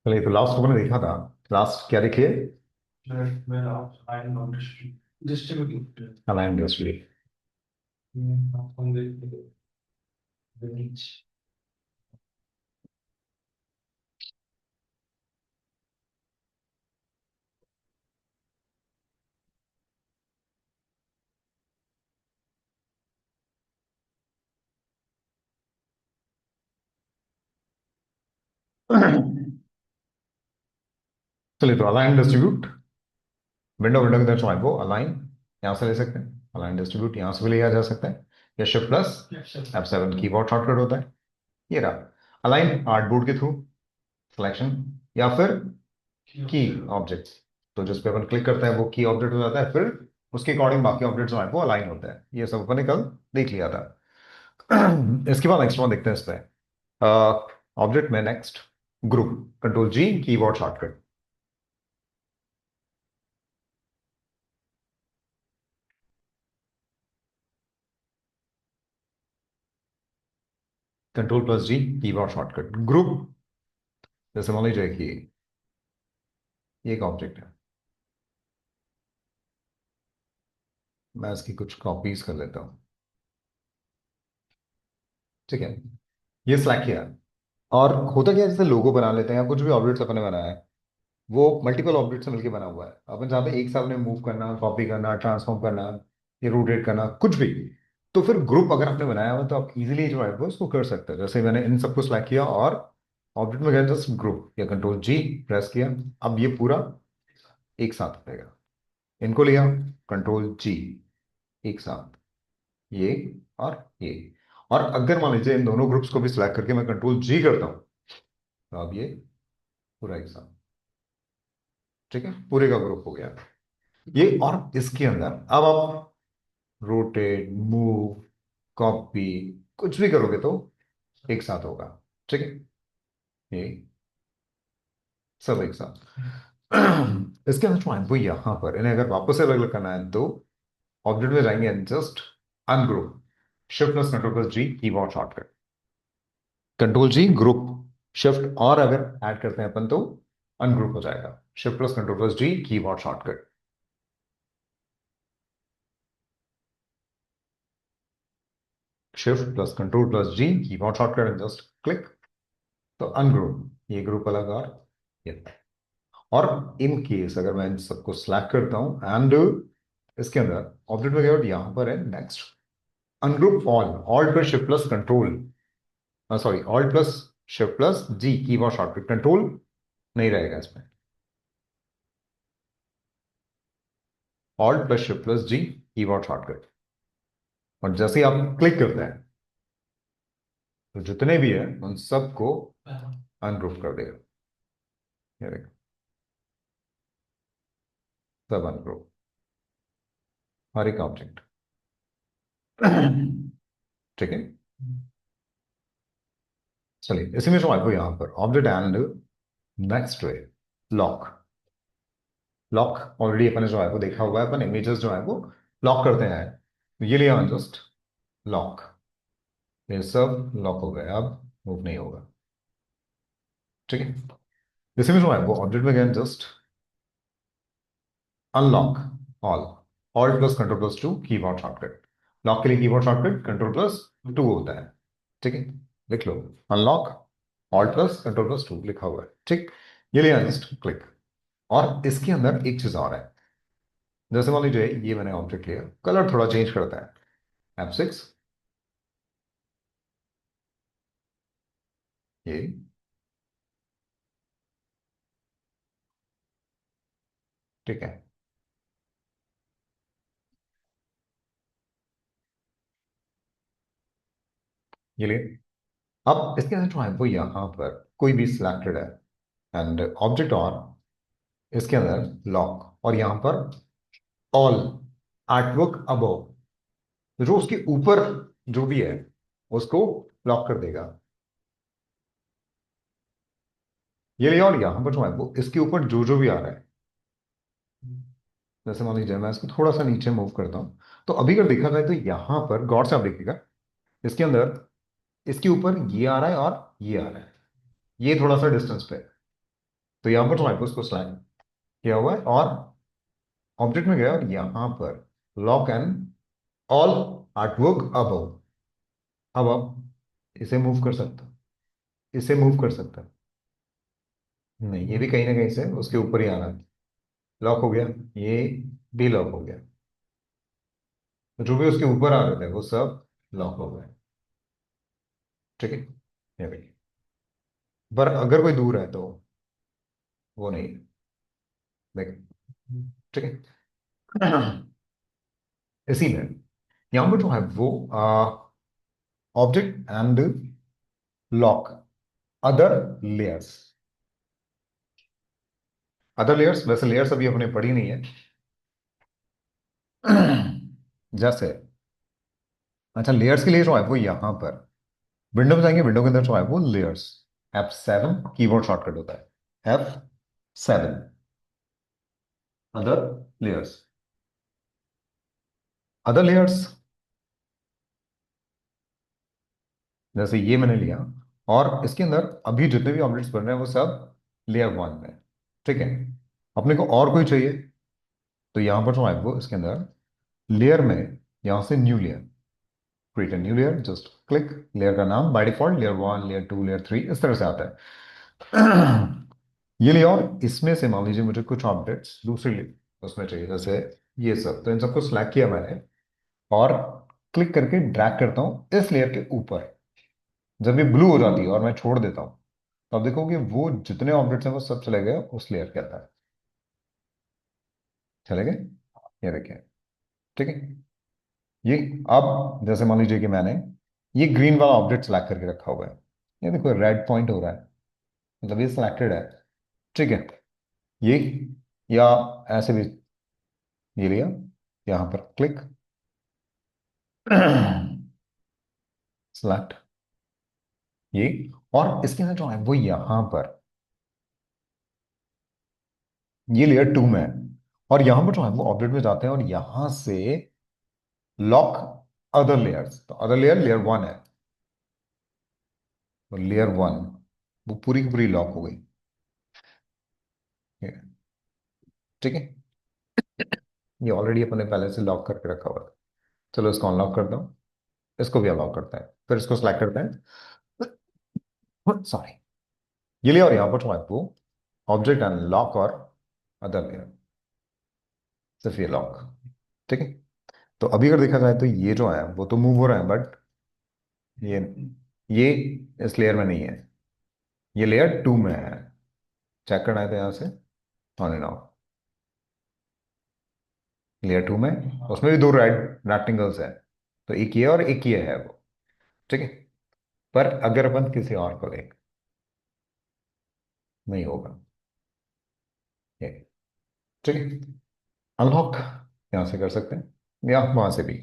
चलिए, तो लास्ट मैंने देखा था। लास्ट क्या देखिए? Distributed. Align industry. On the beach. चलिए, तो अलाइन डिस्ट्रीब्यूट। विंडो विंडो के अंदर जो है वो अलाइन यहाँ से ले सकते हैं। अलाइन डिस्ट्रीब्यूट यहाँ से भी लिया जा सकता है, या shift plus F7 keyboard shortcut होता है। ये रहा अलाइन आर्टबोर्ड के थ्रू सिलेक्शन, या फिर की ऑब्जेक्ट। तो जिस पे अपन क्लिक करते हैं वो की ऑब्जेक्ट हो जाता है, फिर उसके अकॉर्डिंग बाकी ऑब्जेक्ट जो है वो अलाइन होते हैं। ये सब अपन ने कल देख लिया था। इसके बाद नेक्स्ट वन देखते हैं इस पे। ऑब्जेक्ट में नेक्स्ट ग्रुप, कंट्रोल जी keyboard shortcut. Control plus G keyboard shortcut. Group, जैसे मान लीजिए कि ये एक ऑब्जेक्ट है। मैं इसकी कुछ कॉपीज कर लेता हूँ। ठीक है, ये सिलेक्ट किया। और होता क्या है, जैसे लोगो बना लेते हैं या कुछ भी ऑब्जेक्ट्स अपने बनाया है, वो मल्टीपल ऑब्जेक्ट से मिलकर बना हुआ है। अपन चाहते हैं एक साथ में मूव करना, कॉपी करना, ट्रांसफॉर्म करना, या रोटेट करना, कुछ भी। तो फिर ग्रुप अगर आपने बनाया हुआ है, तो आप इजीली जो है वो उसको कर सकते हैं। जैसे मैंने इन सबको सिलेक्ट किया और ऑब्जेक्ट में गया, जस्ट ग्रुप या कंट्रोल जी प्रेस किया। अब ये पूरा एक साथ रहेगा। इनको लिया, कंट्रोल जी, एक साथ ये और ये। और अगर मान लीजिए इन दोनों ग्रुप्स को भी सिलेक्ट करके मैं कंट्रोल जी करता हूं, तो अब ये पूरा एक साथ, ठीक है, पूरे का ग्रुप हो गया ये। और इसके अंदर अब आप रोटेट, मूव, कॉपी, कुछ भी करोगे तो एक साथ होगा। ठीक है, ये सब एक साथ। इसके अंदर जो है वो यहां पर इन्हें अगर वापस से अलग अलग करना है, तो ऑब्जेक्ट में जाएंगे and just ungroup. Shift plus control plus G keyboard shortcut. Control G group, shift और अगर ऐड करते हैं अपन तो अनग्रुप हो जाएगा। Shift plus control plus G keyboard shortcut. Shift plus control plus G keyboard shortcut and just click. तो ungroup, ये group अलग और ये। और इन केस अगर मैं इन सबको सिलेक्ट करता हूं एंड इसके अंदर ऑब्जेक्ट में यहां पर है next ungroup all. Alt plus shift plus control, sorry, alt plus shift plus G keyboard shortcut. Control नहीं रहेगा इसमें, alt plus shift plus G keyboard shortcut. और जैसे ही आप क्लिक करते हैं, तो जितने भी है उन सबको अनग्रुप कर देगा। ये देखो, सब अनग्रुप, हर एक ऑब्जेक्ट। ठीक है, चलिए इसी में जो आपको यहां पर object and next we lock. Lock already अपन ने जो है वो देखा हुआ है। अपन इमेजेस जो है वो लॉक करते हैं, तो ये लिया जस्ट लॉक। ये सब लॉक हो गया, अब मूव नहीं होगा। ठीक है, इसी में जो है वो ऑब्जेक्ट में गए just unlock all. Alt plus control plus two keyboard shortcut. Lock के लिए keyboard shortcut control plus two होता है। ठीक है, लिख लो unlock, alt plus control plus two लिखा हुआ है। ठीक, ये लिया जस्ट क्लिक। और इसके अंदर एक चीज और है। जैसे मान लीजिए ये मैंने ऑब्जेक्ट लिया, कलर थोड़ा चेंज करता है, F6, ये, ठीक है, ये लिए। अब इसके अंदर जो है वो यहाँ पर कोई भी सिलेक्टेड है एंड ऑब्जेक्ट, और इसके अंदर लॉक, और यहाँ पर ऑल आर्टवर्क अबव, जो उसके ऊपर जो भी है उसको लॉक कर देगा। ये लिया, और यहाँ पर जो है वो इसके ऊपर जो जो भी आ रहा है, जैसे मान लीजिए मैं इसको थोड़ा सा नीचे मूव करता हूँ, तो अभी अगर देखा जाए तो यहाँ पर गौर से आप देखिएगा, इसके अंदर इसके ऊपर ये आ रहा है और ये आ रहा है, ये थोड़ा सा डिस्टेंस पे है। तो यहाँ पर जो है उसको सिलेक्ट किया हुआ है और ऑब्जेक्ट में गया और यहां पर lock and all artwork above. अब आप इसे मूव कर सकते हो, इसे मूव कर सकते हो। नहीं, ये भी कहीं ना कहीं से उसके ऊपर ही आना है। लॉक हो गया, ये भी लॉक हो गया। तो जो भी उसके ऊपर आ रहे थे वो सब लॉक हो गए। ठीक है, ये भी। पर अगर कोई दूर है तो वो नहीं है। देख, ठीक है। इसीलिए यहां पर जो है वो object and lock other layers. Other layers, वैसे लेयर्स अभी अपने पढ़ी नहीं है। जैसे, अच्छा, लेयर्स के लिए जो है वो यहां पर विंडो में जाएंगे, विंडो के अंदर जो है वो लेयर्स, F7 कीबोर्ड शॉर्टकट होता है, F7 other layers. Other layers जैसे ये मैंने लिया और इसके अंदर अभी जितने भी ऑब्जेक्ट्स बन रहे हैं वो सब लेयर 1 में। ठीक है, अपने को और कोई चाहिए तो यहां पर जो है वो इसके अंदर लेयर में, यहां से new layer, create a new layer, just click. Layer का नाम by default layer 1, layer 2, layer 3 इस तरह से आता है। ये लिया और इसमें से मान लीजिए मुझे कुछ ऑब्जेक्ट्स दूसरी उसमें चाहिए, जैसे ये सब, तो इन सबको सिलेक्ट किया मैंने और क्लिक करके ड्रैग करता हूं इस लेयर के ऊपर। जब ये ब्लू हो जाती है और मैं छोड़ देता हूं तो आप देखोगे वो जितने ऑब्जेक्ट्स हैं वो सब चले गए उस लेयर के अंदर। चले गए, ये देखिए। ठीक है, ये अब जैसे मान लीजिए कि मैंने ये ग्रीन वाला ऑब्जेक्ट सिलेक्ट करके रखा हुआ है, ये देखो रेड पॉइंट हो रहा है, मतलब ये सिलेक्टेड है। ठीक है, ये, या ऐसे भी ये लिया, यहां पर क्लिक, सिलेक्ट ये, और इसके अंदर जो है वो यहां पर ये लेयर 2 में है और यहां पर जो है वो ऑब्जेक्ट में जाते हैं और यहां से लॉक अदर लेयर्स। तो अदर लेयर लेयर 1 है, तो लेयर 1 वो पूरी की पूरी लॉक हो गई। ये, ठीक है, ये ऑलरेडी अपने पहले से लॉक करके रखा हुआ है। चलो इसको अनलॉक करता हूँ, इसको भी अनलॉक करते हैं, फिर इसको सिलेक्ट करते हैं, सॉरी, ये लिया और यहां पर जो है वो ऑब्जेक्ट एंड लॉक और अदर लेयर, सिर्फ ये लॉक। ठीक है, तो अभी अगर देखा जाए तो ये जो है वो तो मूव हो रहा है, बट ये ये इस लेयर में नहीं है, ये लेयर 2 में है। चेक करना है तो यहां से ऑन एंड ऑफ, लेयर 2 में, उसमें भी दो रेड रेक्टेंगल्स है, तो एक ये और एक ये है वो। ठीक है, पर अगर अपन किसी और को लें नहीं होगा ये। ठीक है, अनलॉक यहां से कर सकते हैं या वहां से भी।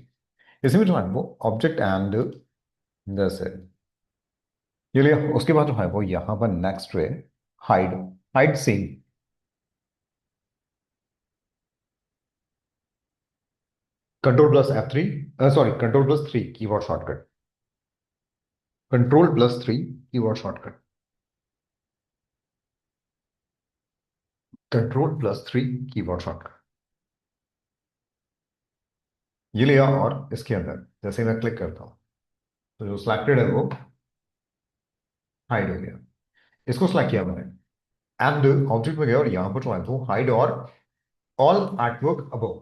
इसमें जो है वो ऑब्जेक्ट एंड, जैसे ये लिया, उसके बाद जो है वो यहां पर नेक्स्ट रे हाइड, हाइड सीन, कंट्रोल+F3, सॉरी कंट्रोल+3 कीबोर्ड शॉर्टकट, कंट्रोल+3 कीबोर्ड शॉर्टकट, कंट्रोल+3 कीबोर्ड शॉर्टकट, ये लिया और इसके अंदर जैसे मैं क्लिक करता हूं तो जो सिलेक्टेड है वो हाइड हो गया। इसको सिलेक्ट किया मैंने एंड ऑब्जेक्ट में गया और यहां पर जो है वो हाइड और all artwork above,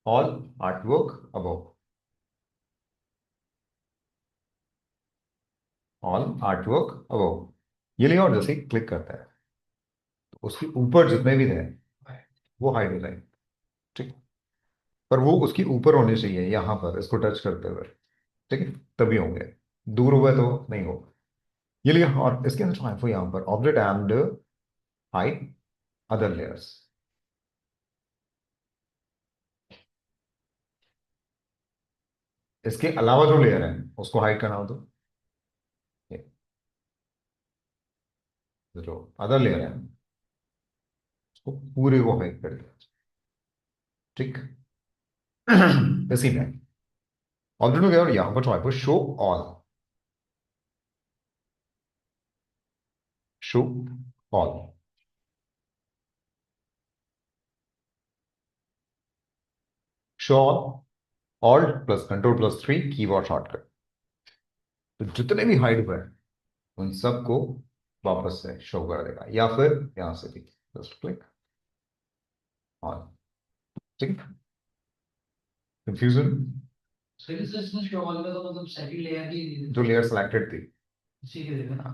all artwork above, all artwork above, ये लिया और जैसे ही क्लिक करता है तो उसके ऊपर जितने भी थे वो हाइड हो जाएंगे। ठीक, पर वो उसके ऊपर होने चाहिए यहां पर इसको टच करते हुए। ठीक है, तभी होंगे, दूर हुए तो नहीं होगा। ये लिया और इसके अंदर जो है वो यहां पर object and hide other layers, इसके अलावा जो लेयर है उसको हाइड करना हो तो ये, जो अदर लेयर है उसको पूरे को हाइड कर दिया। ठीक, इसी में ऑब्जेक्ट में गया और यहां पर जो है वो show all, show all, show all, alt plus control plus 3 keyboard shortcut. तो जितने भी हाइड हुए हैं उन सबको वापस से शो कर देगा, या फिर यहां से भी जस्ट क्लिक ऑन। ठीक है, कंफ्यूजन? फिर से इसमें शॉल में तो मतलब सेकंड लेयर की जो लेयर सेलेक्टेड थी, उसी के देगा ना।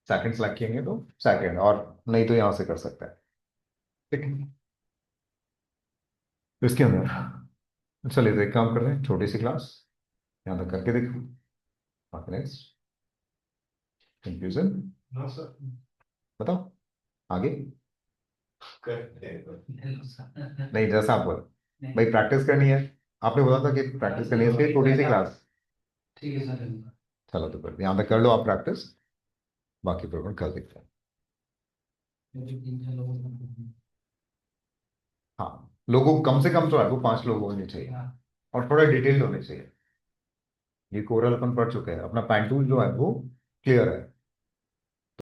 सेकंड सेलेक्ट किएंगे तो सेकंड, और नहीं तो यहां से कर सकते हैं। ठीक है, तो इसके अंदर चलिए तो एक काम कर रहे हैं, छोटी सी क्लास यहां तक करके देखो। बाकी नेक्स्ट, कंफ्यूजन? हाँ सर। बताओ आगे। करते हैं। नहीं, जैसा आप बोले भाई, प्रैक्टिस करनी है। आपने बोला था कि प्रैक्टिस करनी है, इसलिए छोटी सी क्लास। ठीक है सर। चलो तो फिर यहाँ तक कर लो आप प्रैक्टिस, बाकी फिर अपन कल देखते हैं। मुझे 3 4 लोगों को। हाँ, लोगों कम से कम जो है वो 5 लोग होने चाहिए, हाँ। और थोड़ा डिटेल्ड होने चाहिए। ये कोरल अपन पढ़ चुके हैं, अपना पैंटूल जो है वो क्लियर है।